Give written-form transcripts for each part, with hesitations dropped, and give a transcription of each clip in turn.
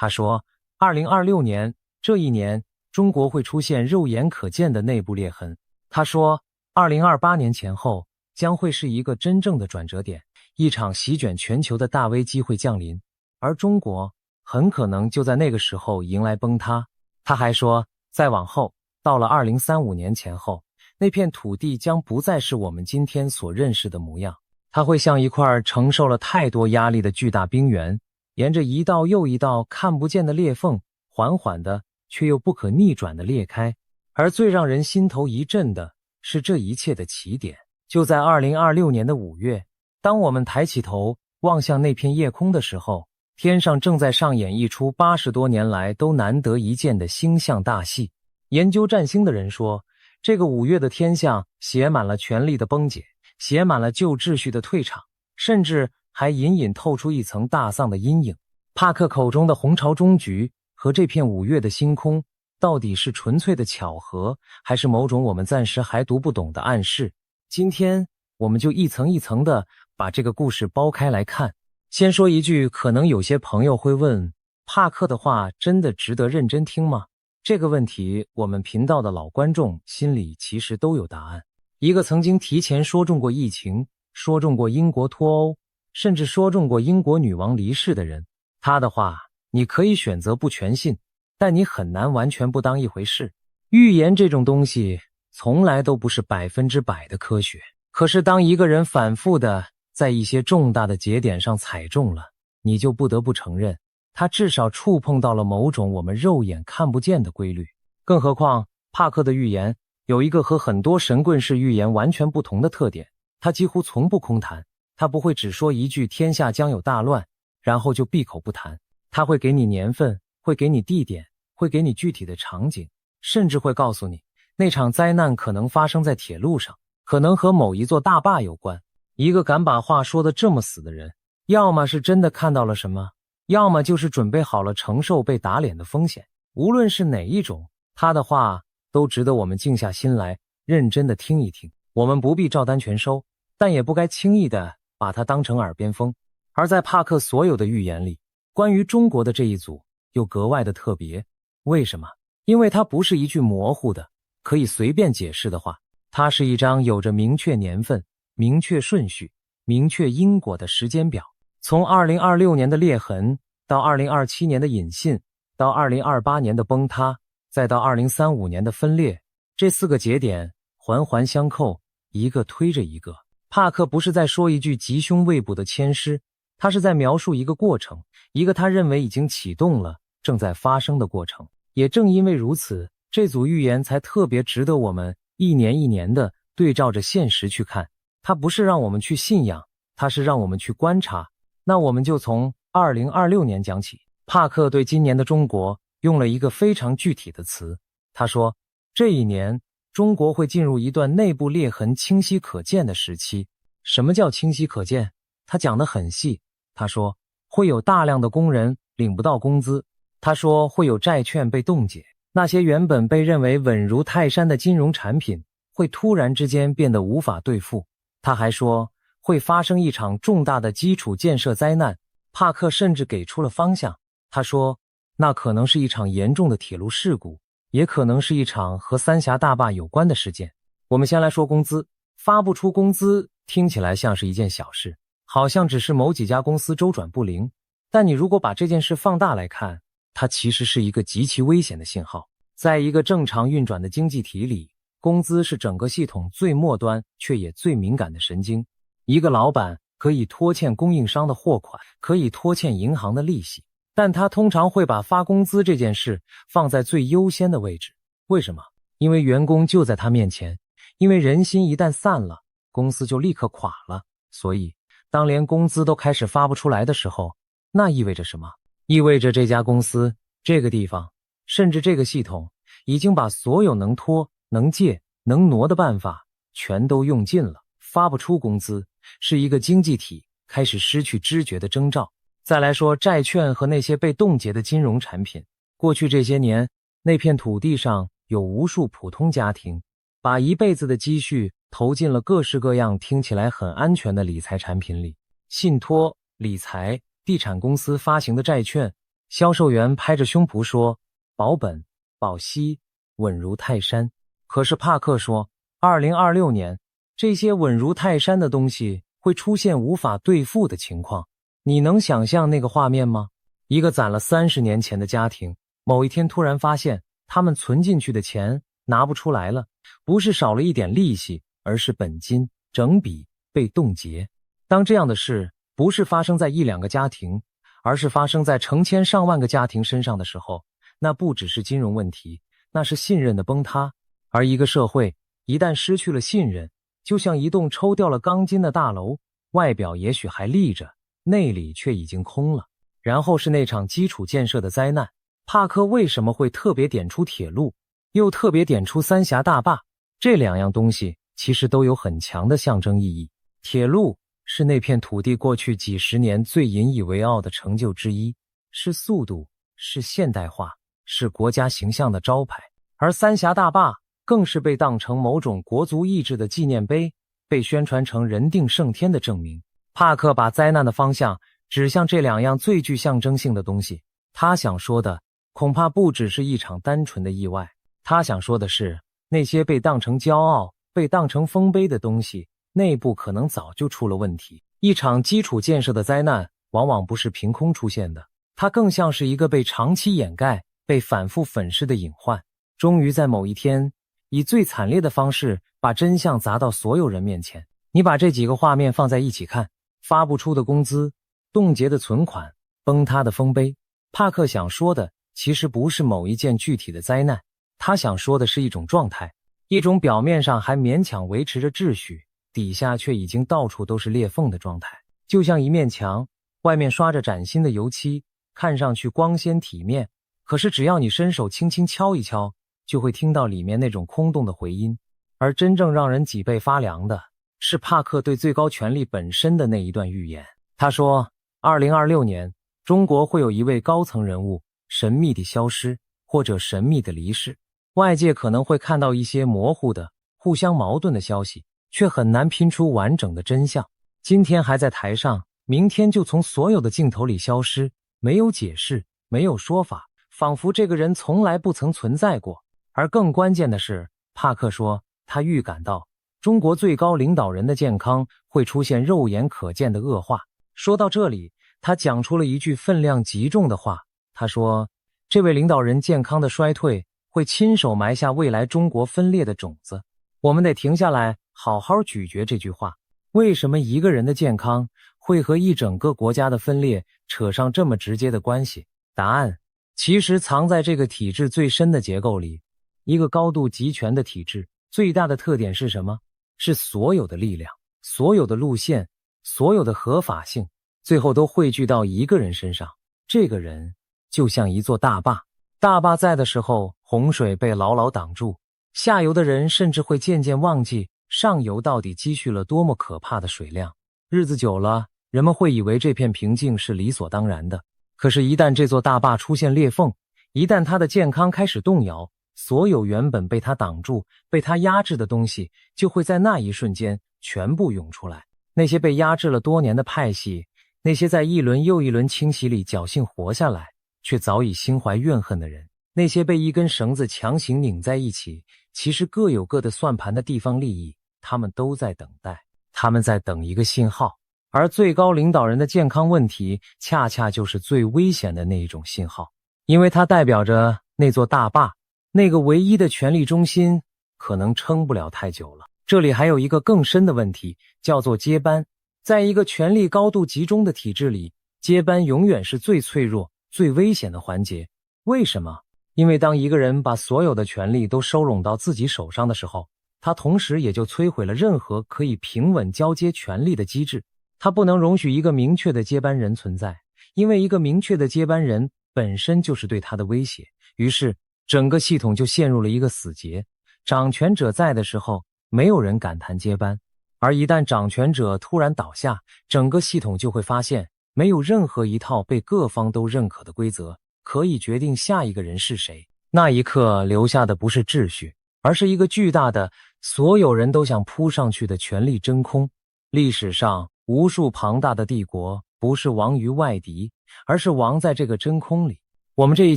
他说2026年这一年，中国会出现肉眼可见的内部裂痕。他说2028年前后将会是一个真正的转折点，一场席卷全球的大危机会降临，而中国很可能就在那个时候迎来崩塌。他还说再往后，到了2035年前后，那片土地将不再是我们今天所认识的模样，它会像一块承受了太多压力的巨大冰原，沿着一道又一道看不见的裂缝，缓缓的却又不可逆转的裂开。而最让人心头一震的是，这一切的起点就在2026年的5月。当我们抬起头望向那片夜空的时候，天上正在上演一出80多年来都难得一见的星象大戏。研究占星的人说，这个5月的天象写满了权力的崩解，写满了旧秩序的退场，甚至还隐隐透出一层大丧的阴影。帕克口中的红潮终局和这片5月的星空，到底是纯粹的巧合，还是某种我们暂时还读不懂的暗示？今天我们就一层一层的把这个故事剥开来看。先说一句，可能有些朋友会问，帕克的话真的值得认真听吗？这个问题我们频道的老观众心里其实都有答案。一个曾经提前说中过疫情，说中过英国脱欧，甚至说中过英国女王离世的人，他的话你可以选择不全信，但你很难完全不当一回事。预言这种东西从来都不是100%的科学，可是当一个人反复的在一些重大的节点上踩中了，你就不得不承认，他至少触碰到了某种我们肉眼看不见的规律。更何况帕克的预言有一个和很多神棍式预言完全不同的特点，他几乎从不空谈，他不会只说一句天下将有大乱，然后就闭口不谈。他会给你年份，会给你地点，会给你具体的场景，甚至会告诉你那场灾难可能发生在铁路上，可能和某一座大坝有关。一个敢把话说得这么死的人，要么是真的看到了什么，要么就是准备好了承受被打脸的风险。无论是哪一种，他的话都值得我们静下心来认真的听一听。我们不必照单全收，但也不该轻易的把它当成耳边风。而在帕克所有的预言里，关于中国的这一组又格外的特别。为什么？因为它不是一句模糊的可以随便解释的话，它是一张有着明确年份、明确顺序、明确因果的时间表。从2026年的裂痕，到2027年的隐信，到2028年的崩塌，再到2035年的分裂，这4个节点环环相扣，一个推着一个。帕克不是在说一句吉凶未卜的签诗，他是在描述一个过程，一个他认为已经启动了、正在发生的过程。也正因为如此，这组预言才特别值得我们一年一年的对照着现实去看。它不是让我们去信仰，它是让我们去观察。那我们就从2026年讲起。帕克对今年的中国用了一个非常具体的词，他说这一年中国会进入一段内部裂痕清晰可见的时期。什么叫清晰可见？他讲得很细。他说会有大量的工人领不到工资，他说会有债券被冻结，那些原本被认为稳如泰山的金融产品会突然之间变得无法兑付。他还说会发生一场重大的基础建设灾难。帕克甚至给出了方向，他说那可能是一场严重的铁路事故，也可能是一场和三峡大坝有关的事件。我们先来说工资。发不出工资听起来像是一件小事，好像只是某几家公司周转不灵，但你如果把这件事放大来看，它其实是一个极其危险的信号。在一个正常运转的经济体里，工资是整个系统最末端却也最敏感的神经。一个老板可以拖欠供应商的货款，可以拖欠银行的利息，但他通常会把发工资这件事放在最优先的位置。为什么？因为员工就在他面前，因为人心一旦散了，公司就立刻垮了。所以当连工资都开始发不出来的时候，那意味着什么？意味着这家公司、这个地方，甚至这个系统已经把所有能拖、能借、能挪的办法全都用尽了。发不出工资是一个经济体开始失去知觉的征兆。再来说债券和那些被冻结的金融产品。过去这些年，那片土地上有无数普通家庭把一辈子的积蓄投进了各式各样听起来很安全的理财产品里，信托、理财、地产公司发行的债券，销售员拍着胸脯说，保本、保息，稳如泰山。可是帕克说，2026年，这些稳如泰山的东西会出现无法兑付的情况。你能想象那个画面吗？一个攒了30年前的家庭，某一天突然发现他们存进去的钱拿不出来了，不是少了一点利息，而是本金整笔被冻结。当这样的事不是发生在1-2个家庭，而是发生在成千上万个家庭身上的时候，那不只是金融问题，那是信任的崩塌。而一个社会一旦失去了信任，就像一栋抽掉了钢筋的大楼，外表也许还立着，内里却已经空了。然后是那场基础建设的灾难。帕克为什么会特别点出铁路，又特别点出三峡大坝？这2样东西其实都有很强的象征意义。铁路是那片土地过去几十年最引以为傲的成就之一，是速度，是现代化，是国家形象的招牌。而三峡大坝更是被当成某种国族意志的纪念碑，被宣传成人定胜天的证明。帕克把灾难的方向指向这2样最具象征性的东西。他想说的恐怕不只是一场单纯的意外，他想说的是，那些被当成骄傲、被当成丰碑的东西，内部可能早就出了问题。一场基础建设的灾难往往不是凭空出现的，它更像是一个被长期掩盖、被反复粉饰的隐患，终于在某一天以最惨烈的方式把真相砸到所有人面前。你把这几个画面放在一起看，发不出的工资，冻结的存款，崩塌的丰碑。帕克想说的其实不是某一件具体的灾难，他想说的是一种状态，一种表面上还勉强维持着秩序，底下却已经到处都是裂缝的状态。就像一面墙，外面刷着崭新的油漆，看上去光鲜体面，可是只要你伸手轻轻敲一敲，就会听到里面那种空洞的回音。而真正让人脊背发凉的是帕克对最高权力本身的那一段预言。他说2026年中国会有一位高层人物神秘地消失，或者神秘地离世。外界可能会看到一些模糊的、互相矛盾的消息，却很难拼出完整的真相。今天还在台上，明天就从所有的镜头里消失，没有解释，没有说法，仿佛这个人从来不曾存在过。而更关键的是，帕克说他预感到中国最高领导人的健康会出现肉眼可见的恶化。说到这里，他讲出了一句分量极重的话，他说这位领导人健康的衰退会亲手埋下未来中国分裂的种子。我们得停下来好好咀嚼这句话。为什么一个人的健康会和一整个国家的分裂扯上这么直接的关系？答案其实藏在这个体制最深的结构里。一个高度集权的体制最大的特点是什么？是所有的力量、所有的路线、所有的合法性，最后都汇聚到一个人身上。这个人就像一座大坝，大坝在的时候，洪水被牢牢挡住，下游的人甚至会渐渐忘记上游到底积蓄了多么可怕的水量。日子久了，人们会以为这片平静是理所当然的。可是一旦这座大坝出现裂缝，一旦他的健康开始动摇，所有原本被他挡住、被他压制的东西就会在那一瞬间全部涌出来。那些被压制了多年的派系，那些在一轮又一轮清洗里侥幸活下来却早已心怀怨恨的人，那些被一根绳子强行拧在一起，其实各有各的算盘的地方利益，他们都在等待，他们在等一个信号。而最高领导人的健康问题恰恰就是最危险的那一种信号，因为它代表着那座大坝，那个唯一的权力中心可能撑不了太久了。这里还有一个更深的问题，叫做接班。在一个权力高度集中的体制里，接班永远是最脆弱、最危险的环节。为什么？因为当一个人把所有的权力都收拢到自己手上的时候，他同时也就摧毁了任何可以平稳交接权力的机制。他不能容许一个明确的接班人存在，因为一个明确的接班人本身就是对他的威胁。于是整个系统就陷入了一个死结。掌权者在的时候，没有人敢谈接班，而一旦掌权者突然倒下，整个系统就会发现没有任何一套被各方都认可的规则可以决定下一个人是谁。那一刻留下的不是秩序，而是一个巨大的所有人都想扑上去的权力真空。历史上无数庞大的帝国不是亡于外敌，而是亡在这个真空里。我们这一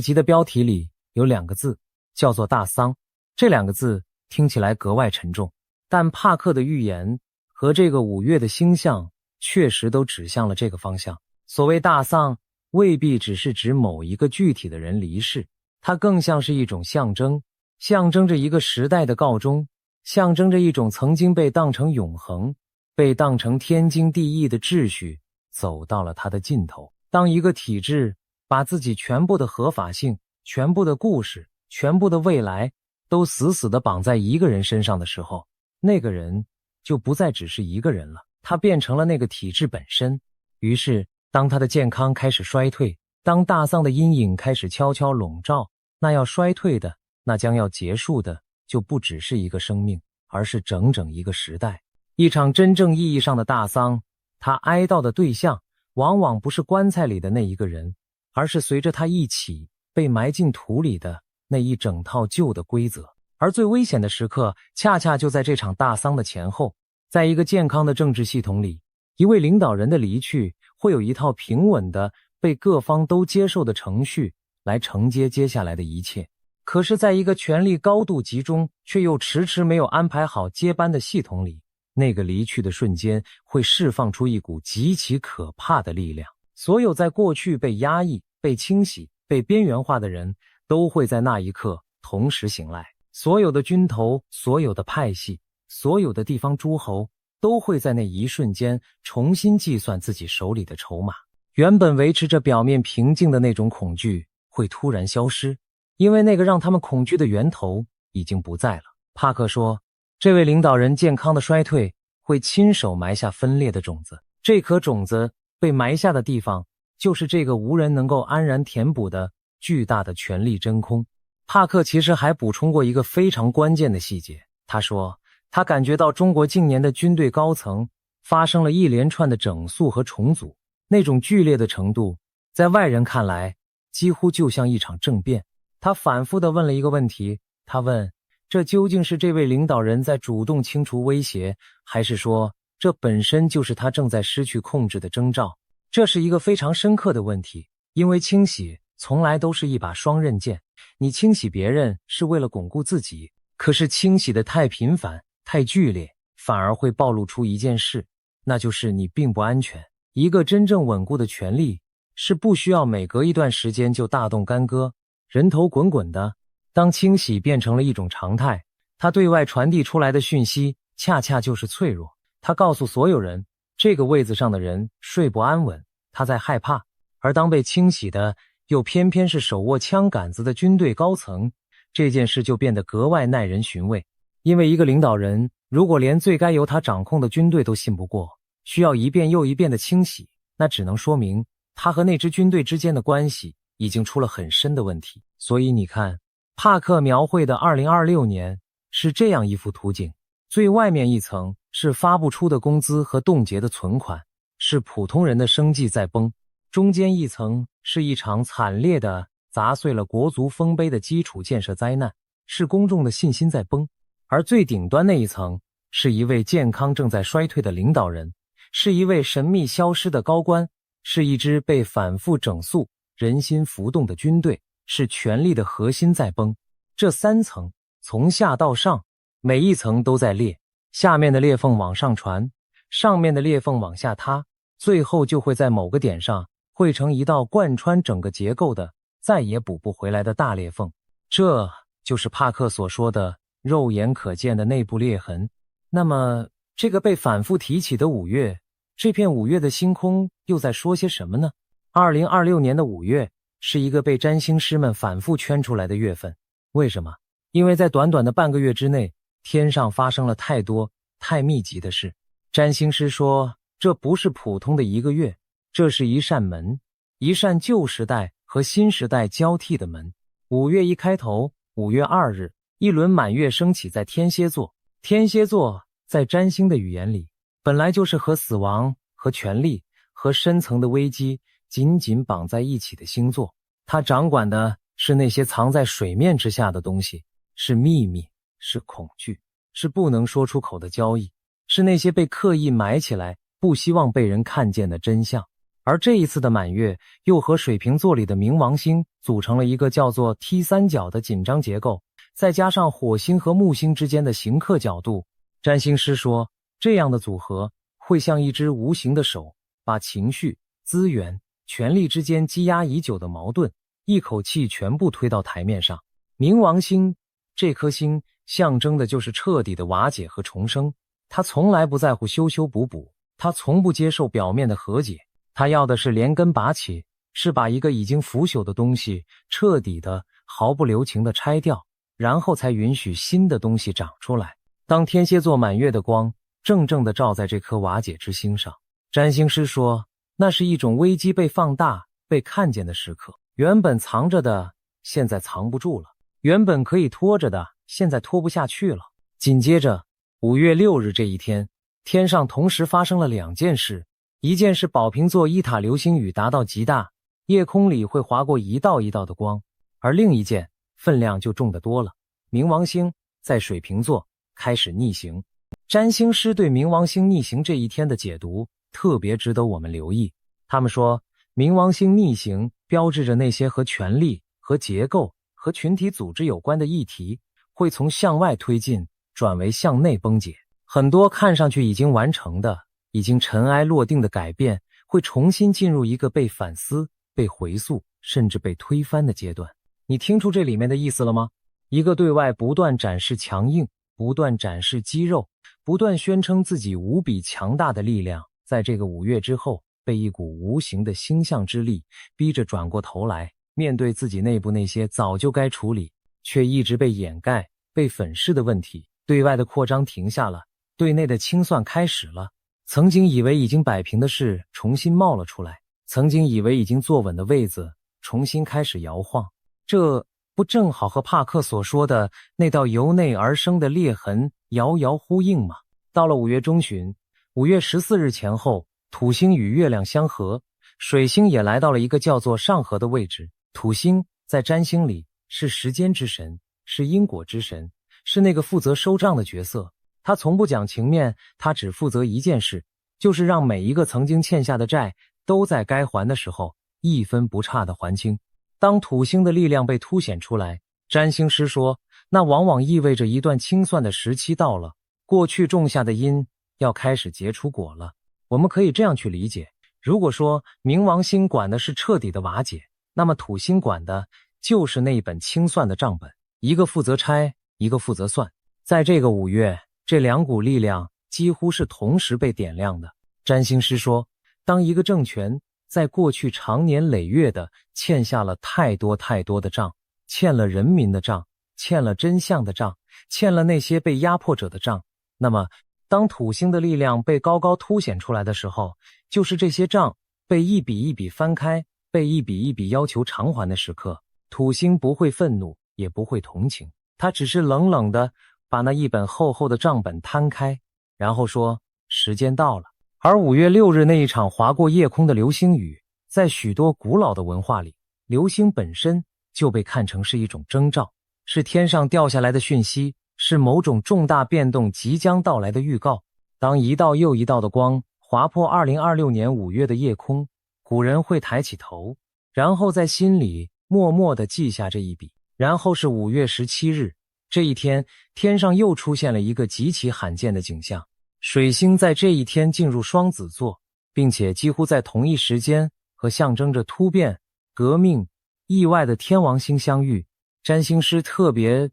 集的标题里有2个字，叫做大丧。这2个字听起来格外沉重，但帕克的预言和这个5月的星象确实都指向了这个方向。所谓大丧，未必只是指某一个具体的人离世，它更像是一种象征，象征着一个时代的告终，象征着一种曾经被当成永恒、被当成天经地义的秩序走到了它的尽头。当一个体制把自己全部的合法性、全部的故事、全部的未来都死死地绑在一个人身上的时候，那个人就不再只是一个人了，他变成了那个体制本身。于是当他的健康开始衰退，当大丧的阴影开始悄悄笼罩，那要衰退的，那将要结束的，就不只是一个生命，而是整整一个时代。一场真正意义上的大丧，他哀悼的对象往往不是棺材里的那一个人，而是随着他一起被埋进土里的那一整套旧的规则。而最危险的时刻恰恰就在这场大丧的前后。在一个健康的政治系统里，一位领导人的离去会有一套平稳的被各方都接受的程序来承接接下来的一切。可是在一个权力高度集中却又迟迟没有安排好接班的系统里，那个离去的瞬间会释放出一股极其可怕的力量。所有在过去被压抑、被清洗、被边缘化的人都会在那一刻同时醒来。所有的军头、所有的派系、所有的地方诸侯都会在那一瞬间重新计算自己手里的筹码。原本维持着表面平静的那种恐惧会突然消失，因为那个让他们恐惧的源头已经不在了。帕克说，这位领导人健康的衰退会亲手埋下分裂的种子，这颗种子被埋下的地方就是这个无人能够安然填补的巨大的权力真空。帕克其实还补充过一个非常关键的细节，他说他感觉到中国近年的军队高层发生了一连串的整肃和重组，那种剧烈的程度在外人看来几乎就像一场政变。他反复地问了一个问题，他问，这究竟是这位领导人在主动清除威胁，还是说这本身就是他正在失去控制的征兆？这是一个非常深刻的问题，因为清洗从来都是一把双刃剑，你清洗别人是为了巩固自己，可是清洗的太频繁、太剧烈，反而会暴露出一件事，那就是你并不安全。一个真正稳固的权力是不需要每隔一段时间就大动干戈、人头滚滚的。当清洗变成了一种常态，它对外传递出来的讯息恰恰就是脆弱。它告诉所有人，这个位子上的人睡不安稳，他在害怕。而当被清洗的又偏偏是手握枪杆子的军队高层，这件事就变得格外耐人寻味。因为一个领导人如果连最该由他掌控的军队都信不过，需要一遍又一遍的清洗，那只能说明他和那支军队之间的关系已经出了很深的问题。所以你看，帕克描绘的2026年是这样一幅图景，最外面一层是发不出的工资和冻结的存款，是普通人的生计在崩；中间一层是一场惨烈的砸碎了国足丰碑的基础建设灾难，是公众的信心在崩；而最顶端那一层是一位健康正在衰退的领导人，是一位神秘消失的高官，是一支被反复整肃、人心浮动的军队，是权力的核心在崩。这3层从下到上，每一层都在裂，下面的裂缝往上传，上面的裂缝往下塌，最后就会在某个点上汇成一道贯穿整个结构的再也补不回来的大裂缝。这就是帕克所说的肉眼可见的内部裂痕。那么这个被反复提起的5月，这片5月的星空又在说些什么呢？2026年的5月是一个被占星师们反复圈出来的月份。为什么？因为在短短的半个月之内，天上发生了太多太密集的事。占星师说，这不是普通的一个月，这是一扇门，一扇旧时代和新时代交替的门。5月一开头，5月2日，一轮满月升起在天蝎座。天蝎座在占星的语言里，本来就是和死亡、和权力、和深层的危机紧紧绑在一起的星座。它掌管的是那些藏在水面之下的东西，是秘密，是恐惧，是不能说出口的交易，是那些被刻意埋起来不希望被人看见的真相。而这一次的满月又和水瓶座里的冥王星组成了一个叫做 T 三角的紧张结构，再加上火星和木星之间的刑克角度，占星师说，这样的组合会像一只无形的手，把情绪、资源、权力之间积压已久的矛盾一口气全部推到台面上。冥王星这颗星象征的就是彻底的瓦解和重生，他从来不在乎修修补补，他从不接受表面的和解，他要的是连根拔起，是把一个已经腐朽的东西彻底的、毫不留情的拆掉，然后才允许新的东西长出来。当天蝎座满月的光正正地照在这颗瓦解之星上，占星师说，那是一种危机被放大、被看见的时刻。原本藏着的，现在藏不住了；原本可以拖着的，现在拖不下去了。紧接着5月6日这一天，天上同时发生了2件事，一件是宝瓶座伊塔流星雨达到极大，夜空里会划过一道一道的光，而另一件分量就重得多了，冥王星在水瓶座开始逆行。占星师对冥王星逆行这一天的解读特别值得我们留意。他们说，冥王星逆行标志着那些和权力、和结构、和群体组织有关的议题会从向外推进转为向内崩解。很多看上去已经完成的、已经尘埃落定的改变会重新进入一个被反思、被回溯，甚至被推翻的阶段。你听出这里面的意思了吗？一个对外不断展示强硬、不断展示肌肉、不断宣称自己无比强大的力量，在这个5月之后被一股无形的星象之力逼着转过头来，面对自己内部那些早就该处理却一直被掩盖、被粉饰的问题。对外的扩张停下了，对内的清算开始了。曾经以为已经摆平的事重新冒了出来，曾经以为已经坐稳的位子重新开始摇晃。这不正好和帕克所说的那道由内而生的裂痕遥遥呼应吗？到了5月中旬，5月14日前后，土星与月亮相合，水星也来到了一个叫做上合的位置。土星在占星里是时间之神，是因果之神，是那个负责收账的角色。他从不讲情面，他只负责一件事，就是让每一个曾经欠下的债都在该还的时候一分不差地还清。当土星的力量被凸显出来，占星师说，那往往意味着一段清算的时期到了，过去种下的因要开始结出果了。我们可以这样去理解，如果说冥王星管的是彻底的瓦解，那么土星管的就是那一本清算的账本，一个负责拆，一个负责算。在这个5月，这2股力量几乎是同时被点亮的。占星师说，当一个政权在过去长年累月的欠下了太多太多的账，欠了人民的账，欠了真相的账，欠了那些被压迫者的账，那么当土星的力量被高高凸显出来的时候，就是这些账被一笔一笔翻开，被一笔一笔要求偿还的时刻。土星不会愤怒，也不会同情，它只是冷冷的把那一本厚厚的账本摊开，然后说，时间到了。而5月6日那一场划过夜空的流星雨，在许多古老的文化里，流星本身就被看成是一种征兆，是天上掉下来的讯息，是某种重大变动即将到来的预告。当一道又一道的光划破2026年5月的夜空，古人会抬起头，然后在心里默默地记下这一笔。然后是5月17日，这一天，天上又出现了一个极其罕见的景象，水星在这一天进入双子座，并且几乎在同一时间和象征着突变、革命、意外的天王星相遇。占星师特别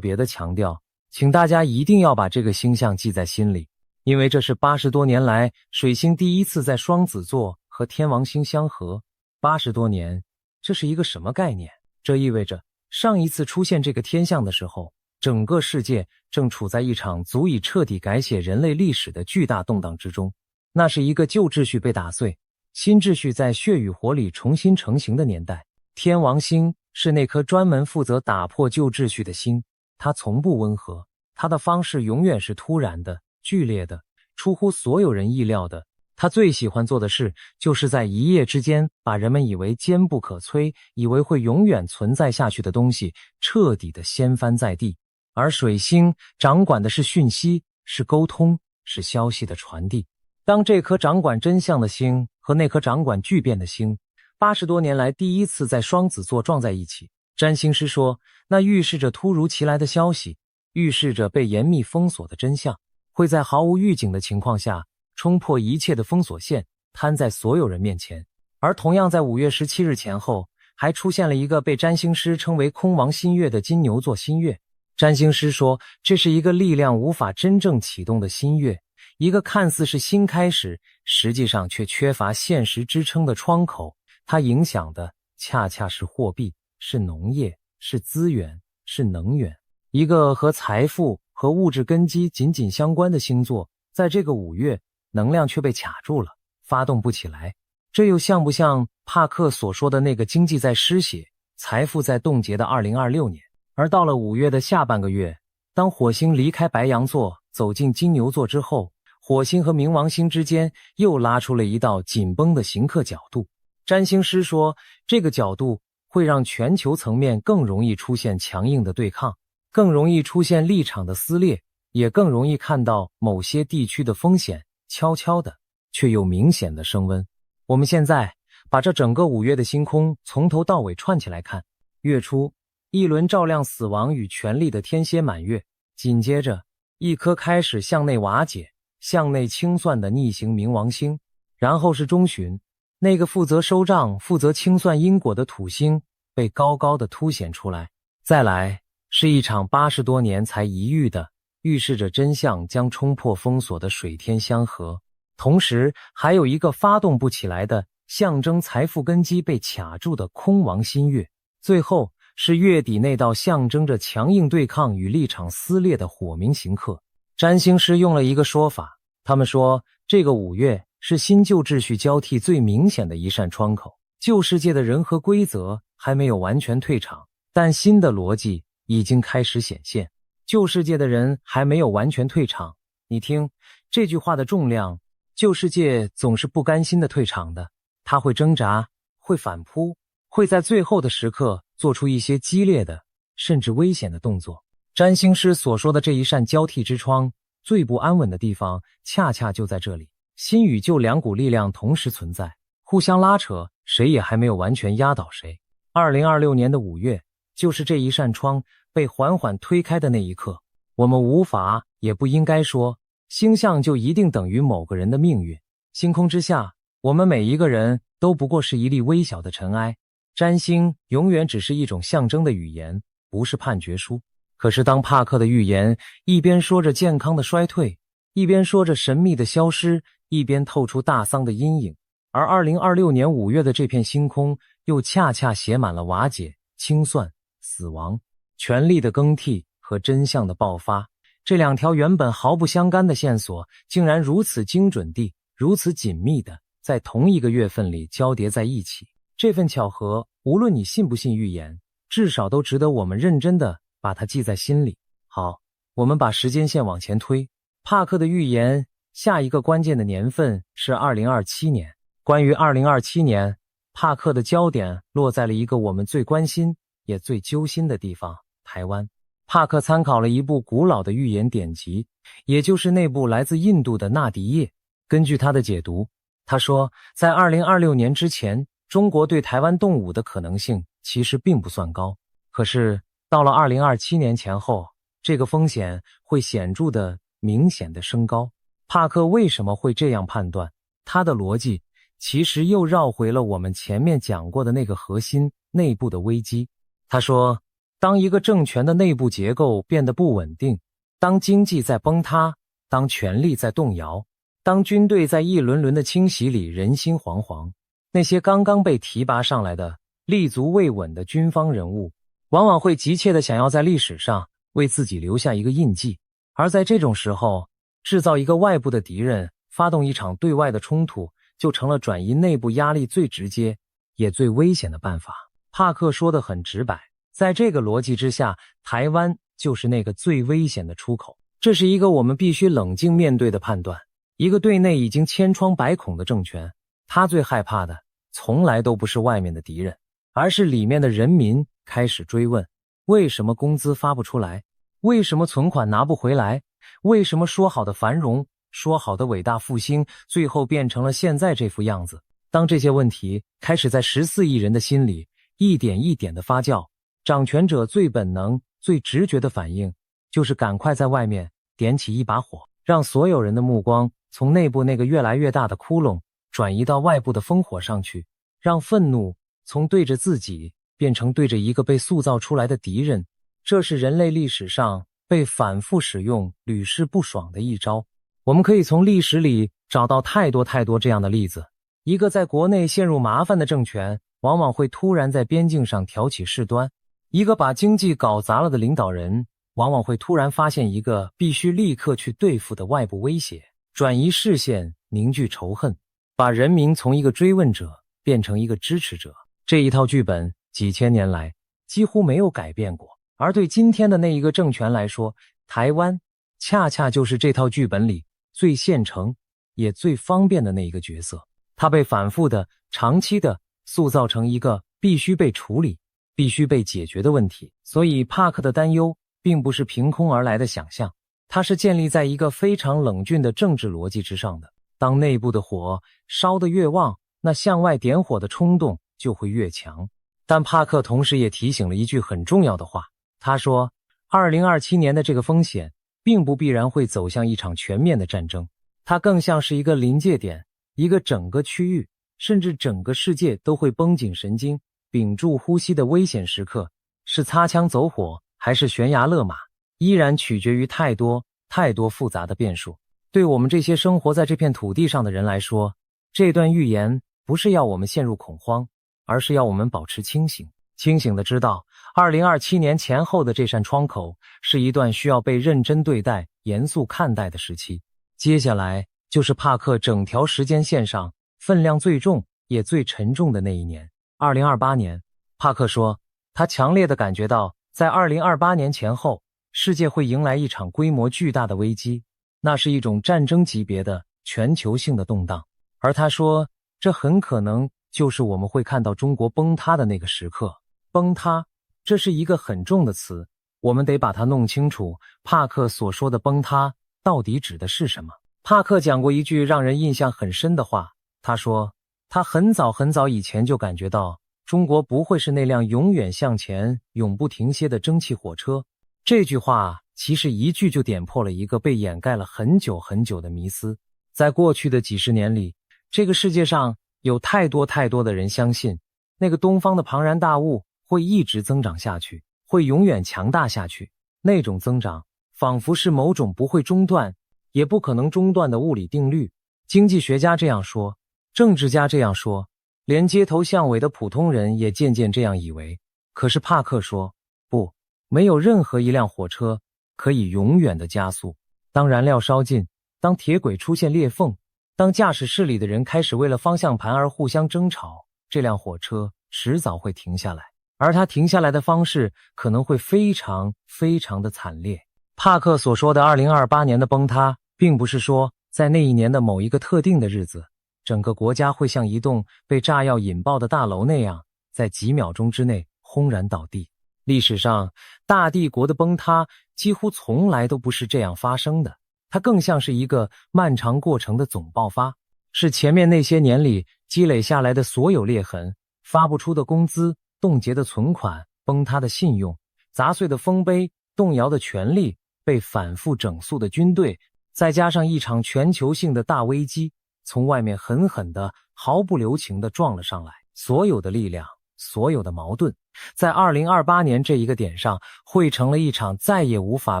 的强调，请大家一定要把这个星象记在心里，因为这是80多年来水星第一次在双子座和天王星相合。80多年，这是一个什么概念？这意味着上一次出现这个天象的时候，整个世界正处在一场足以彻底改写人类历史的巨大动荡之中。那是一个旧秩序被打碎，新秩序在血与火里重新成型的年代。天王星是那颗专门负责打破旧秩序的星，它从不温和，它的方式永远是突然的、剧烈的，出乎所有人意料的。他最喜欢做的事，就是在一夜之间把人们以为坚不可摧、以为会永远存在下去的东西彻底的掀翻在地。而水星掌管的是讯息，是沟通，是消息的传递。当这颗掌管真相的星和那颗掌管巨变的星80多年来第一次在双子座撞在一起，占星师说，那预示着突如其来的消息，预示着被严密封锁的真相会在毫无预警的情况下冲破一切的封锁线，摊在所有人面前。而同样在5月17日前后，还出现了一个被占星师称为空王新月的金牛座新月。占星师说，这是一个力量无法真正启动的新月，一个看似是新开始，实际上却缺乏现实支撑的窗口。它影响的恰恰是货币，是农业，是资源，是能源。一个和财富和物质根基紧紧相关的星座，在这个5月，能量却被卡住了，发动不起来。这又像不像帕克所说的那个经济在失血，财富在冻结的2026年？而到了5月的下半个月，当火星离开白羊座走进金牛座之后，火星和冥王星之间又拉出了一道紧绷的刑克角度。占星师说，这个角度会让全球层面更容易出现强硬的对抗，更容易出现立场的撕裂，也更容易看到某些地区的风险悄悄的却又明显的升温。我们现在把这整个5月的星空从头到尾串起来看。月初，一轮照亮死亡与权力的天蝎满月，紧接着一颗开始向内瓦解、向内清算的逆行冥王星，然后是中旬，那个负责收账、负责清算因果的土星被高高的凸显出来。再来是一场80多年才一遇的，预示着真相将冲破封锁的水天相合，同时还有一个发动不起来的象征财富根基被卡住的空王新月。最后是月底那道象征着强硬对抗与立场撕裂的火冥刑克。占星师用了一个说法，他们说这个5月是新旧秩序交替最明显的一扇窗口。旧世界的人和规则还没有完全退场，但新的逻辑已经开始显现。旧世界的人还没有完全退场，你听这句话的重量，旧世界总是不甘心的退场的，他会挣扎，会反扑，会在最后的时刻做出一些激烈的甚至危险的动作。占星师所说的这一扇交替之窗，最不安稳的地方恰恰就在这里。新与旧两股力量同时存在，互相拉扯，谁也还没有完全压倒谁。2026年的5月，就是这一扇窗被缓缓推开的那一刻。我们无法也不应该说星象就一定等于某个人的命运。星空之下，我们每一个人都不过是一粒微小的尘埃。占星永远只是一种象征的语言，不是判决书。可是当帕克的预言一边说着健康的衰退，一边说着神秘的消失，一边透出大丧的阴影，而2026年5月的这片星空又恰恰写满了瓦解、清算、死亡、权力的更替和真相的爆发。这两条原本毫不相干的线索，竟然如此精准地、如此紧密地在同一个月份里交叠在一起。这份巧合，无论你信不信预言，至少都值得我们认真地把它记在心里。好，我们把时间线往前推。帕克的预言下一个关键的年份是2027年。关于2027年，帕克的焦点落在了一个我们最关心也最揪心的地方——台湾。帕克参考了一部古老的预言典籍，也就是那部来自印度的纳迪叶。根据他的解读，他说在2026年之前，中国对台湾动武的可能性其实并不算高。可是到了2027年前后，这个风险会显著的、明显的升高。帕克为什么会这样判断？他的逻辑其实又绕回了我们前面讲过的那个核心——内部的危机。他说，当一个政权的内部结构变得不稳定，当经济在崩塌，当权力在动摇，当军队在一轮轮的清洗里人心惶惶，那些刚刚被提拔上来的立足未稳的军方人物，往往会急切地想要在历史上为自己留下一个印记。而在这种时候，制造一个外部的敌人，发动一场对外的冲突，就成了转移内部压力最直接也最危险的办法。帕克说得很直白，在这个逻辑之下，台湾就是那个最危险的出口。这是一个我们必须冷静面对的判断。一个对内已经千疮百孔的政权，他最害怕的从来都不是外面的敌人，而是里面的人民开始追问：为什么工资发不出来？为什么存款拿不回来？为什么说好的繁荣说好的伟大复兴，最后变成了现在这副样子。当这些问题开始在14亿人的心里一点一点的发酵，掌权者最本能、最直觉的反应就是赶快在外面点起一把火，让所有人的目光从内部那个越来越大的窟窿转移到外部的烽火上去，让愤怒从对着自己变成对着一个被塑造出来的敌人。这是人类历史上被反复使用、屡试不爽的一招。我们可以从历史里找到太多太多这样的例子。一个在国内陷入麻烦的政权，往往会突然在边境上挑起事端；一个把经济搞砸了的领导人，往往会突然发现一个必须立刻去对付的外部威胁，转移视线，凝聚仇恨，把人民从一个追问者变成一个支持者。这一套剧本几千年来几乎没有改变过。而对今天的那一个政权来说，台湾恰恰就是这套剧本里最现成也最方便的那一个角色。它被反复的、长期的塑造成一个必须被处理、必须被解决的问题。所以帕克的担忧并不是凭空而来的想象，它是建立在一个非常冷峻的政治逻辑之上的。当内部的火烧得越旺，那向外点火的冲动就会越强。但帕克同时也提醒了一句很重要的话，他说2027年的这个风险并不必然会走向一场全面的战争，它更像是一个临界点，一个整个区域甚至整个世界都会绷紧神经屏住呼吸的危险时刻。是擦枪走火还是悬崖勒马，依然取决于太多太多复杂的变数。对我们这些生活在这片土地上的人来说，这段预言不是要我们陷入恐慌，而是要我们保持清醒，清醒地知道2027年前后的这扇窗口是一段需要被认真对待、严肃看待的时期。接下来就是帕克整条时间线上分量最重也最沉重的那一年，2028年。帕克说，他强烈地感觉到在2028年前后，世界会迎来一场规模巨大的危机，那是一种战争级别的全球性的动荡。而他说，这很可能就是我们会看到中国崩塌的那个时刻。崩塌，这是一个很重的词，我们得把它弄清楚。帕克所说的崩塌到底指的是什么？帕克讲过一句让人印象很深的话，他说，他很早很早以前就感觉到中国不会是那辆永远向前、永不停歇的蒸汽火车。这句话其实一句就点破了一个被掩盖了很久很久的迷思。在过去的几十年里，这个世界上有太多太多的人相信，那个东方的庞然大物会一直增长下去，会永远强大下去。那种增长仿佛是某种不会中断也不可能中断的物理定律。经济学家这样说，政治家这样说，连街头巷尾的普通人也渐渐这样以为。可是帕克说，不，没有任何一辆火车可以永远的加速。当燃料烧尽，当铁轨出现裂缝，当驾驶室里的人开始为了方向盘而互相争吵，这辆火车迟早会停下来。而它停下来的方式可能会非常非常的惨烈。帕克所说的2028年的崩塌，并不是说在那一年的某一个特定的日子，整个国家会像一栋被炸药引爆的大楼那样，在几秒钟之内轰然倒地。历史上，大帝国的崩塌几乎从来都不是这样发生的，它更像是一个漫长过程的总爆发，是前面那些年里积累下来的所有裂痕，发不出的工资，冻结的存款，崩塌的信用，砸碎的丰碑，动摇的权力，被反复整肃的军队，再加上一场全球性的大危机，从外面狠狠的、毫不留情的撞了上来。所有的力量，所有的矛盾，在2028年这一个点上汇成了一场再也无法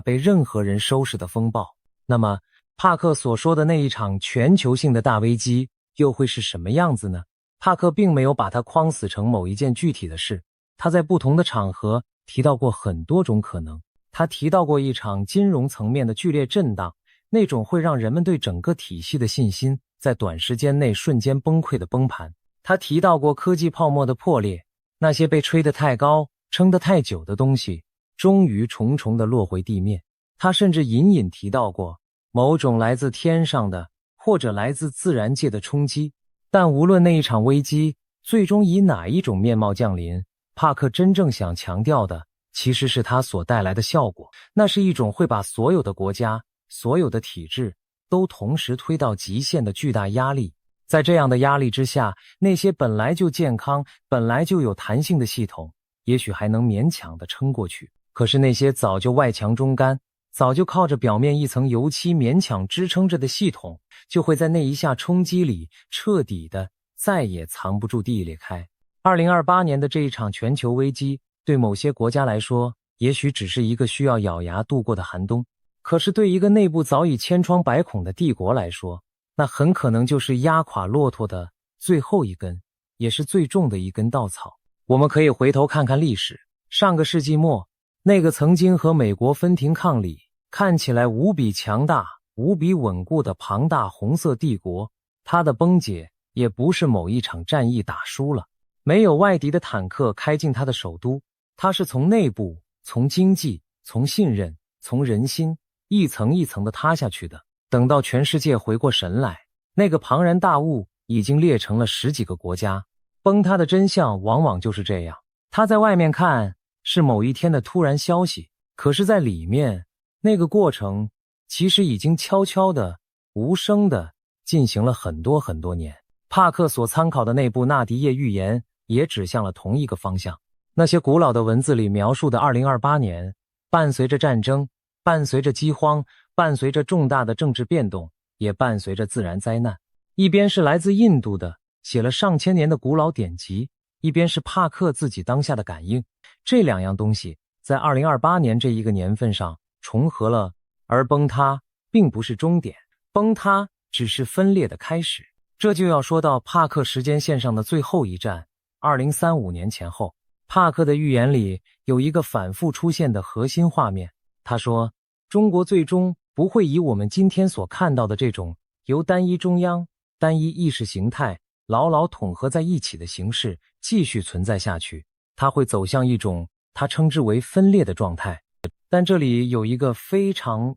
被任何人收拾的风暴。那么帕克所说的那一场全球性的大危机又会是什么样子呢？帕克并没有把它框死成某一件具体的事，他在不同的场合提到过很多种可能。他提到过一场金融层面的剧烈震荡，那种会让人们对整个体系的信心在短时间内瞬间崩溃的崩盘。他提到过科技泡沫的破裂，那些被吹得太高、撑得太久的东西终于重重地落回地面。他甚至隐隐提到过某种来自天上的或者来自自然界的冲击。但无论那一场危机最终以哪一种面貌降临，帕克真正想强调的其实是它所带来的效果。那是一种会把所有的国家、所有的体制都同时推到极限的巨大压力。在这样的压力之下，那些本来就健康、本来就有弹性的系统，也许还能勉强地撑过去。可是那些早就外强中干，早就靠着表面一层油漆勉强支撑着的系统，就会在那一下冲击里彻底的再也藏不住地裂开。2028年的这一场全球危机，对某些国家来说，也许只是一个需要咬牙度过的寒冬，可是对一个内部早已千疮百孔的帝国来说，那很可能就是压垮骆驼的最后一根，也是最重的一根稻草。我们可以回头看看历史，上个世纪末，那个曾经和美国分庭抗礼，看起来无比强大、无比稳固的庞大红色帝国，它的崩解也不是某一场战役打输了，没有外敌的坦克开进它的首都，它是从内部、从经济、从信任、从人心，一层一层的塌下去的。等到全世界回过神来，那个庞然大物已经裂成了10几个国家。崩塌的真相往往就是这样，它在外面看是某一天的突然消息，可是在里面，那个过程其实已经悄悄的、无声的进行了很多很多年。帕克所参考的那部纳迪叶预言也指向了同一个方向。那些古老的文字里描述的2028年，伴随着战争，伴随着饥荒，伴随着重大的政治变动，也伴随着自然灾难。一边是来自印度的写了上千年的古老典籍，一边是帕克自己当下的感应，这两样东西在2028年这一个年份上重合了，而崩塌并不是终点，崩塌只是分裂的开始。这就要说到帕克时间线上的最后一站，2035年前后。帕克的预言里有一个反复出现的核心画面，他说，中国最终不会以我们今天所看到的这种由单一中央、单一意识形态牢牢统合在一起的形式继续存在下去，它会走向一种他称之为分裂的状态。但这里有一个非常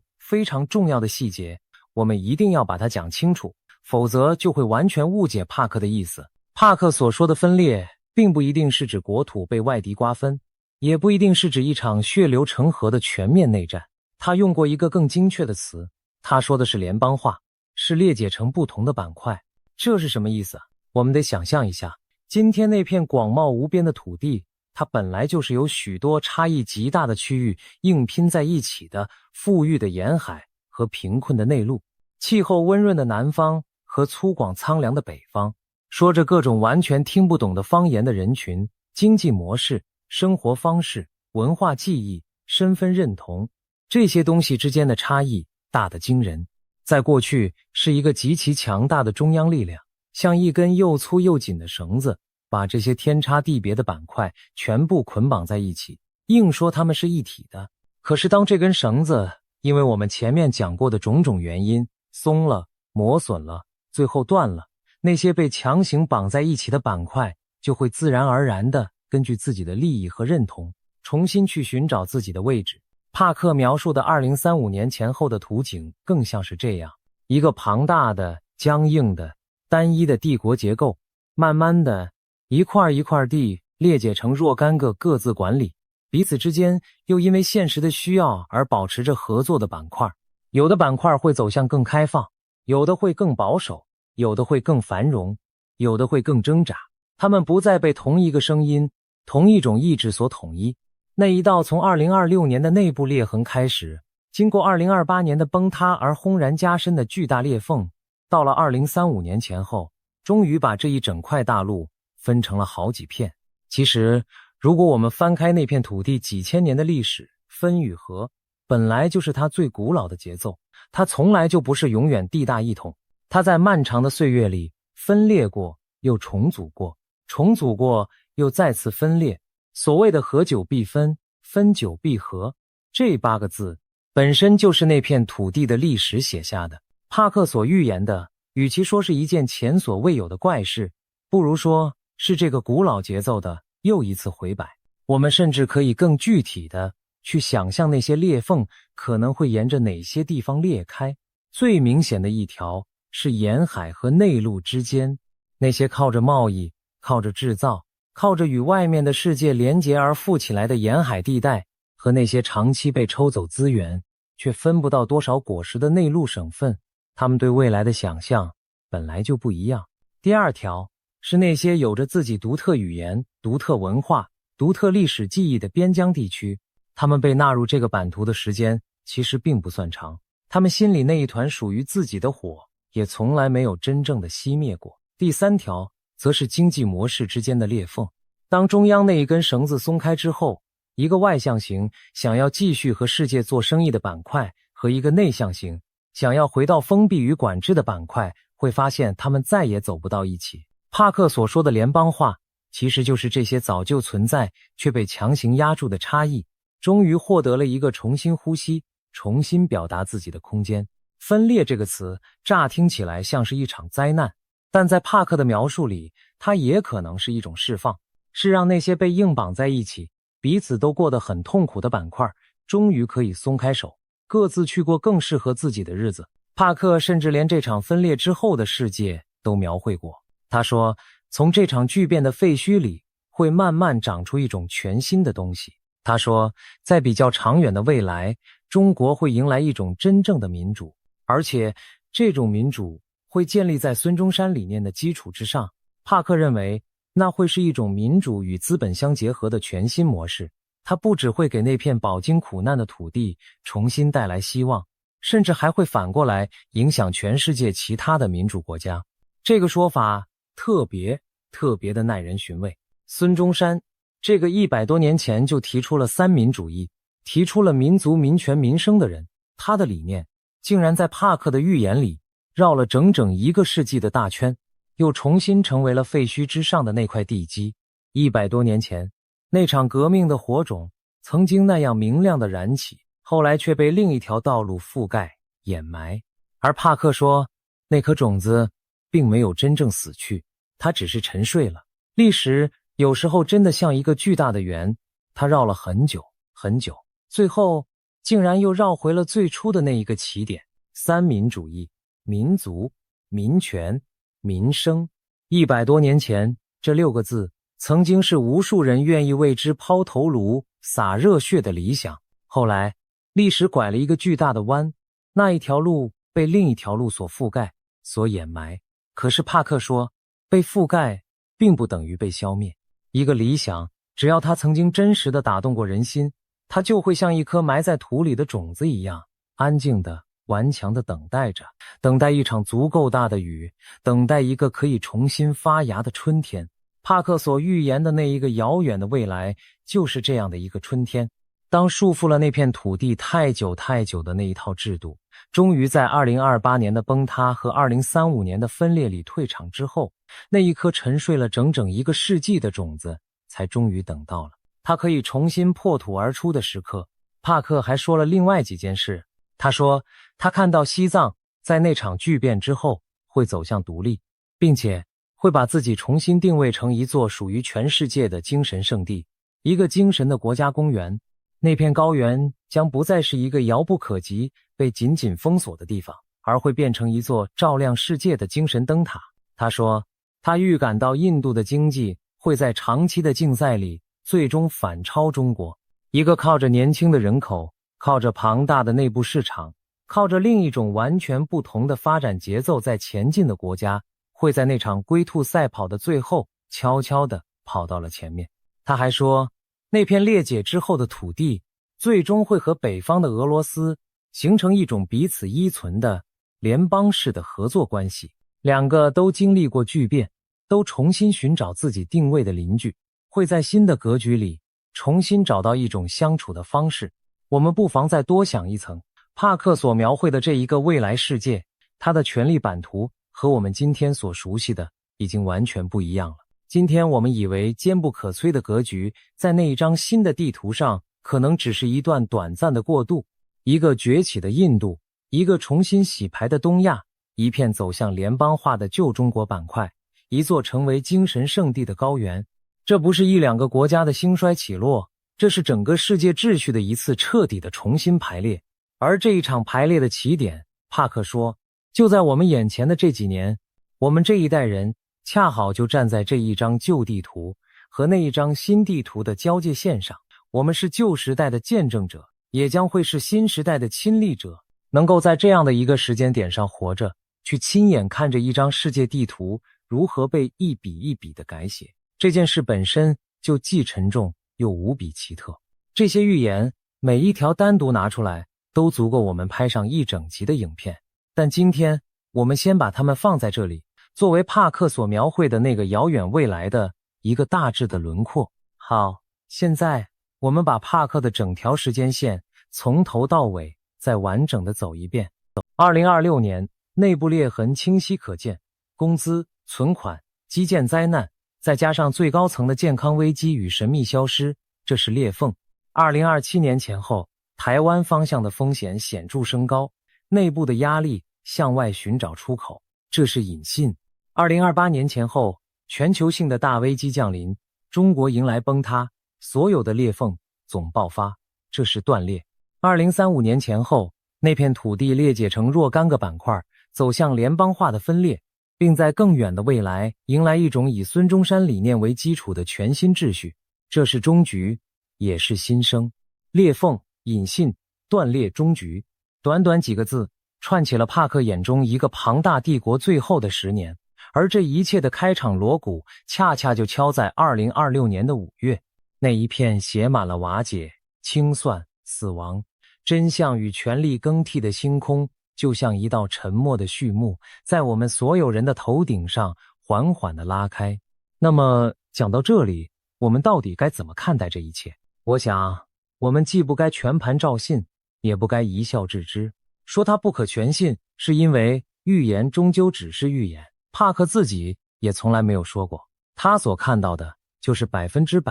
重要的细节，我们一定要把它讲清楚，否则就会完全误解帕克的意思。帕克所说的分裂并不一定是指国土被外敌瓜分，也不一定是指一场血流成河的全面内战。他用过一个更精确的词，他说的是联邦化，是裂解成不同的板块。这是什么意思？我们得想象一下，今天那片广袤无边的土地，它本来就是由许多差异极大的区域硬拼在一起的富裕的沿海和贫困的内陆，气候温润的南方和粗犷苍凉的北方，说着各种完全听不懂的方言的人群，经济模式、生活方式、文化记忆、身份认同，这些东西之间的差异大得惊人。在过去是一个极其强大的中央力量，像一根又粗又紧的绳子，把这些天差地别的板块全部捆绑在一起，硬说它们是一体的。可是当这根绳子因为我们前面讲过的种种原因松了、磨损了，最后断了，那些被强行绑在一起的板块就会自然而然地根据自己的利益和认同重新去寻找自己的位置。帕克描述的2035年前后的图景更像是这样，一个庞大的、僵硬的、单一的帝国结构，慢慢的一块一块地裂解成若干个各自管理，彼此之间又因为现实的需要而保持着合作的板块。有的板块会走向更开放，有的会更保守，有的会更繁荣，有的会更挣扎。他们不再被同一个声音、同一种意志所统一。那一道从2026年的内部裂痕开始，经过2028年的崩塌而轰然加深的巨大裂缝，到了2035年前后，终于把这一整块大陆分成了好几片。其实，如果我们翻开那片土地几千年的历史，分与合本来就是它最古老的节奏，它从来就不是永远地大一统。它在漫长的岁月里分裂过，又重组过，重组过，又再次分裂。所谓的合久必分，分久必合，这8个字本身就是那片土地的历史写下的。帕克所预言的，与其说是一件前所未有的怪事，不如说是这个古老节奏的又一次回摆。我们甚至可以更具体的去想象那些裂缝可能会沿着哪些地方裂开。最明显的一条是沿海和内陆之间，那些靠着贸易、靠着制造、靠着与外面的世界连结而富起来的沿海地带，和那些长期被抽走资源却分不到多少果实的内陆省份，他们对未来的想象本来就不一样。第二条是那些有着自己独特语言、独特文化、独特历史记忆的边疆地区，他们被纳入这个版图的时间其实并不算长，他们心里那一团属于自己的火也从来没有真正的熄灭过。第三条则是经济模式之间的裂缝。当中央那一根绳子松开之后，一个外向型想要继续和世界做生意的板块和一个内向型想要回到封闭与管制的板块，会发现他们再也走不到一起。帕克所说的联邦化，其实就是这些早就存在却被强行压住的差异，终于获得了一个重新呼吸、重新表达自己的空间。分裂这个词乍听起来像是一场灾难，但在帕克的描述里，它也可能是一种释放，是让那些被硬绑在一起彼此都过得很痛苦的板块终于可以松开手，各自去过更适合自己的日子。帕克甚至连这场分裂之后的世界都描绘过。他说，从这场巨变的废墟里会慢慢长出一种全新的东西。他说，在比较长远的未来，中国会迎来一种真正的民主，而且这种民主会建立在孙中山理念的基础之上。帕克认为，那会是一种民主与资本相结合的全新模式，它不只会给那片饱经苦难的土地重新带来希望，甚至还会反过来影响全世界其他的民主国家。这个说法特别的耐人寻味。孙中山这个100多年前就提出了三民主义，提出了民族、民权、民生的人，他的理念竟然在帕克的预言里绕了整整1个世纪的大圈，又重新成为了废墟之上的那块地基。100多年前，那场革命的火种曾经那样明亮的燃起，后来却被另一条道路覆盖、掩埋。而帕克说，那颗种子并没有真正死去，它只是沉睡了。历史有时候真的像一个巨大的圆，它绕了很久很久，最后竟然又绕回了最初的那一个起点。三民主义，民族、民权、民生。100多年前，这6个字曾经是无数人愿意为之抛头颅、洒热血的理想。后来，历史拐了一个巨大的弯，那一条路被另一条路所覆盖、所掩埋。可是帕克说，被覆盖并不等于被消灭。一个理想，只要它曾经真实地打动过人心，它就会像一颗埋在土里的种子一样，安静地、顽强地等待着，等待一场足够大的雨，等待一个可以重新发芽的春天。帕克所预言的那一个遥远的未来，就是这样的一个春天。当束缚了那片土地太久太久的那一套制度，终于在2028年的崩塌和2035年的分裂里退场之后，那一颗沉睡了整整1个世纪的种子才终于等到了它可以重新破土而出的时刻。帕克还说了另外几件事。他说，他看到西藏在那场巨变之后会走向独立，并且会把自己重新定位成一座属于全世界的精神圣地，一个精神的国家公园。那片高原将不再是一个遥不可及、被紧紧封锁的地方，而会变成一座照亮世界的精神灯塔。他说，他预感到印度的经济会在长期的竞赛里最终反超中国，一个靠着年轻的人口、靠着庞大的内部市场、靠着另一种完全不同的发展节奏在前进的国家，会在那场龟兔赛跑的最后悄悄地跑到了前面。他还说，那片裂解之后的土地最终会和北方的俄罗斯形成一种彼此依存的联邦式的合作关系。两个都经历过巨变，都重新寻找自己定位的邻居，会在新的格局里重新找到一种相处的方式。我们不妨再多想一层，帕克所描绘的这一个未来世界，它的权力版图和我们今天所熟悉的已经完全不一样了。今天我们以为坚不可摧的格局，在那一张新的地图上可能只是一段短暂的过渡，一个崛起的印度，一个重新洗牌的东亚，一片走向联邦化的旧中国板块，一座成为精神圣地的高原。这不是一两个国家的兴衰起落，这是整个世界秩序的一次彻底的重新排列。而这一场排列的起点，帕克说，就在我们眼前的这几年，我们这一代人恰好就站在这一张旧地图和那一张新地图的交界线上。我们是旧时代的见证者，也将会是新时代的亲历者。能够在这样的一个时间点上活着，去亲眼看着一张世界地图如何被一笔一笔的改写，这件事本身就既沉重又无比奇特。这些预言每一条单独拿出来都足够我们拍上一整集的影片，但今天我们先把它们放在这里，作为帕克所描绘的那个遥远未来的一个大致的轮廓。好，现在我们把帕克的整条时间线从头到尾再完整的走一遍。2026年，内部裂痕清晰可见，工资、存款、基建灾难，再加上最高层的健康危机与神秘消失，这是裂缝。2027年前后，台湾方向的风险显著升高，内部的压力向外寻找出口，这是隐性。2028年前后，全球性的大危机降临，中国迎来崩塌，所有的裂缝总爆发，这是断裂。2035年前后，那片土地裂解成若干个板块，走向联邦化的分裂，并在更远的未来迎来一种以孙中山理念为基础的全新秩序，这是终局，也是新生。裂缝、隐性、断裂、终局，短短几个字串起了帕克眼中一个庞大帝国最后的10年，而这一切的开场锣鼓恰恰就敲在2026年的5月，那一片写满了瓦解、清算、死亡、真相与权力更替的星空，就像一道沉默的序幕，在我们所有人的头顶上缓缓地拉开。那么讲到这里，我们到底该怎么看待这一切？我想，我们既不该全盘照信，也不该一笑置之。说它不可全信，是因为预言终究只是预言。帕克自己也从来没有说过，他所看到的就是100%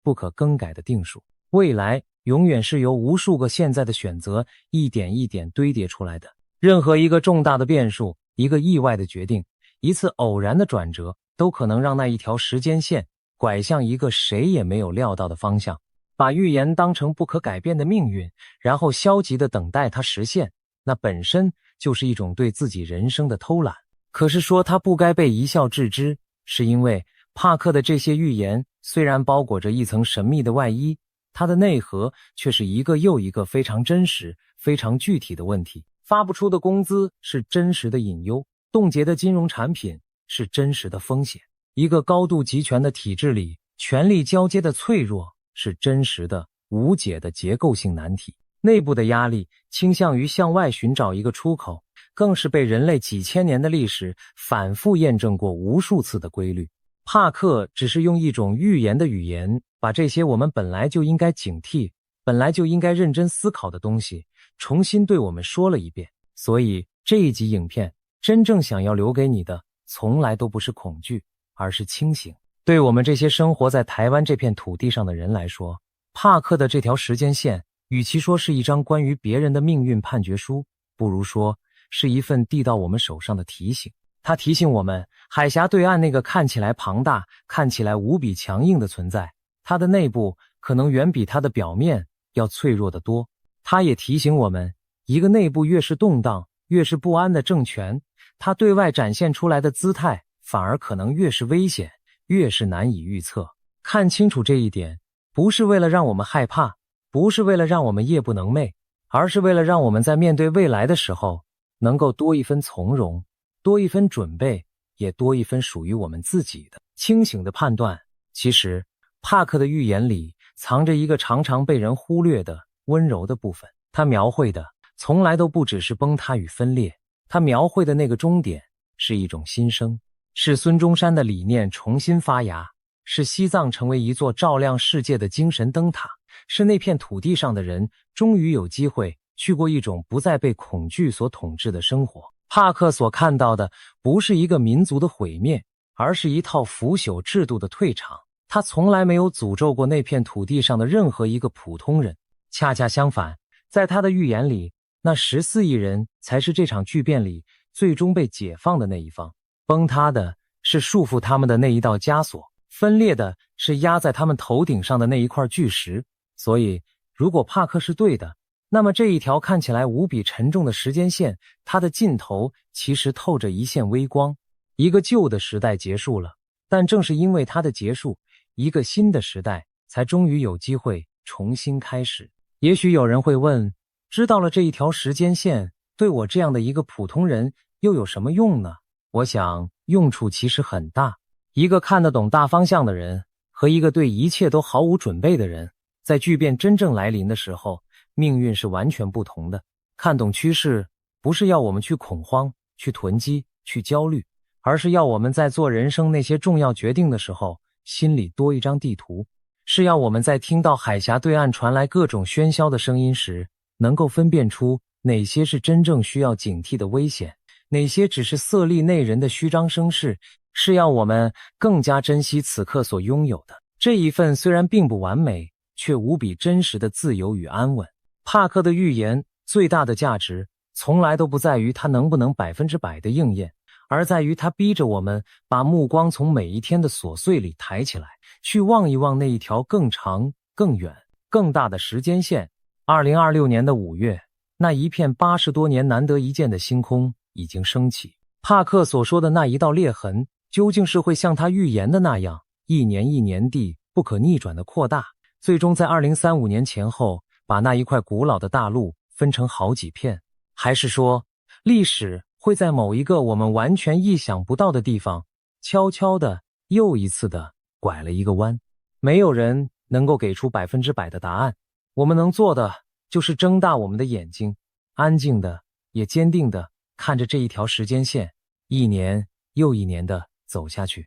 不可更改的定数。未来永远是由无数个现在的选择一点一点堆叠出来的。任何一个重大的变数，一个意外的决定，一次偶然的转折，都可能让那一条时间线拐向一个谁也没有料到的方向。把预言当成不可改变的命运，然后消极地等待它实现，那本身就是一种对自己人生的偷懒。可是说它不该被一笑置之，是因为帕克的这些预言虽然包裹着一层神秘的外衣，它的内核却是一个又一个非常真实、非常具体的问题。发不出的工资是真实的隐忧，冻结的金融产品是真实的风险。一个高度集权的体制里，权力交接的脆弱是真实的、无解的结构性难题。内部的压力倾向于向外寻找一个出口，更是被人类几千年的历史反复验证过无数次的规律。帕克只是用一种预言的语言，把这些我们本来就应该警惕、本来就应该认真思考的东西，重新对我们说了一遍。所以这一集影片真正想要留给你的，从来都不是恐惧，而是清醒。对我们这些生活在台湾这片土地上的人来说，帕克的这条时间线，与其说是一张关于别人的命运判决书，不如说是一份递到我们手上的提醒。它提醒我们，海峡对岸那个看起来庞大、看起来无比强硬的存在，它的内部可能远比它的表面要脆弱得多。它也提醒我们，一个内部越是动荡、越是不安的政权，它对外展现出来的姿态反而可能越是危险，越是难以预测。看清楚这一点，不是为了让我们害怕，不是为了让我们夜不能寐，而是为了让我们在面对未来的时候，能够多一分从容，多一分准备，也多一分属于我们自己的清醒的判断。其实，帕克的预言里藏着一个常常被人忽略的温柔的部分。他描绘的从来都不只是崩塌与分裂，他描绘的那个终点是一种新生，是孙中山的理念重新发芽，是西藏成为一座照亮世界的精神灯塔，是那片土地上的人终于有机会去过一种不再被恐惧所统治的生活。帕克所看到的不是一个民族的毁灭，而是一套腐朽制度的退场。他从来没有诅咒过那片土地上的任何一个普通人，恰恰相反，在他的预言里，那14亿人才是这场巨变里最终被解放的那一方。崩塌的是束缚他们的那一道枷锁，分裂的是压在他们头顶上的那一块巨石。所以，如果帕克是对的，那么这一条看起来无比沉重的时间线，它的尽头其实透着一线微光。一个旧的时代结束了，但正是因为它的结束，一个新的时代才终于有机会重新开始。也许有人会问，知道了这一条时间线，对我这样的一个普通人又有什么用呢？我想用处其实很大。一个看得懂大方向的人和一个对一切都毫无准备的人，在巨变真正来临的时候，命运是完全不同的。看懂趋势，不是要我们去恐慌、去囤积、去焦虑，而是要我们在做人生那些重要决定的时候，心里多一张地图，是要我们在听到海峡对岸传来各种喧嚣的声音时，能够分辨出哪些是真正需要警惕的危险，哪些只是色厉内荏的虚张声势，是要我们更加珍惜此刻所拥有的这一份虽然并不完美，却无比真实的自由与安稳。帕克的预言最大的价值，从来都不在于它能不能100%的应验，而在于它逼着我们把目光从每一天的琐碎里抬起来，去望一望那一条更长、更远、更大的时间线。2026年的5月，那一片80多年难得一见的星空已经升起。帕克所说的那一道裂痕，究竟是会像他预言的那样，一年一年地不可逆转的扩大，最终在2035年前后，把那一块古老的大陆分成好几片？还是说，历史会在某一个我们完全意想不到的地方，悄悄地又一次地拐了一个弯？没有人能够给出100%的答案，我们能做的就是睁大我们的眼睛，安静的也坚定地看着这一条时间线，一年又一年地走下去。